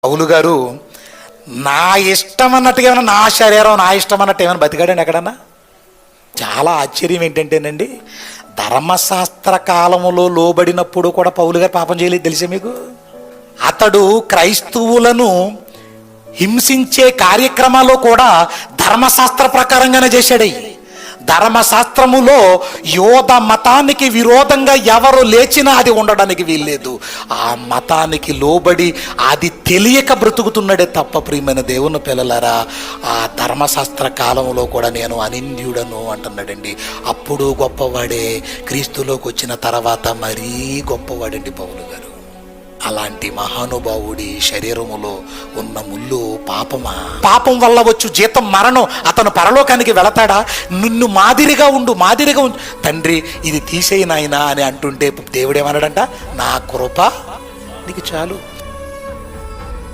పౌలు గారు నా ఇష్టం అన్నట్టుగా ఏమైనా, నా శరీరం నా ఇష్టం అన్నట్టు ఏమైనా బతికాడండి ఎక్కడన్నా? చాలా ఆశ్చర్యం ఏంటంటేనండి, ధర్మశాస్త్ర కాలములో లోబడినప్పుడు కూడా పౌలు గారు పాపం చేయలేదు తెలిసే మీకు. అతడు క్రైస్తవులను హింసించే కార్యక్రమాల్లో కూడా ధర్మశాస్త్ర ప్రకారంగానే చేశాడు. ధర్మశాస్త్రములో యోధ మతానికి విరోధంగా ఎవరు లేచినా అది ఉండడానికి వీల్లేదు. ఆ మతానికి లోబడి అది తెలియక బ్రతుకుతున్నాడే తప్ప, ప్రియమైన దేవుని పిల్లలారా, ఆ ధర్మశాస్త్ర కాలంలో కూడా నేను అనింద్యుడను అంటున్నాడండి. అప్పుడు గొప్పవాడే, క్రీస్తులోకి వచ్చిన తర్వాత మరీ గొప్పవాడండి పౌలు గారు. అలాంటి మహానుభావుడి శరీరములో ఉన్న ముళ్ళు పాపమా? పాపం వల్ల వచ్చు జీతం మరణం. అతను పరలోకానికి వెళతాడా? నిన్ను మాదిరిగా ఉండు తండ్రి ఇది తీసేయి నాయనా అని అంటుంటే దేవుడేమన్నాడంట, నా కృప నీకు చాలు.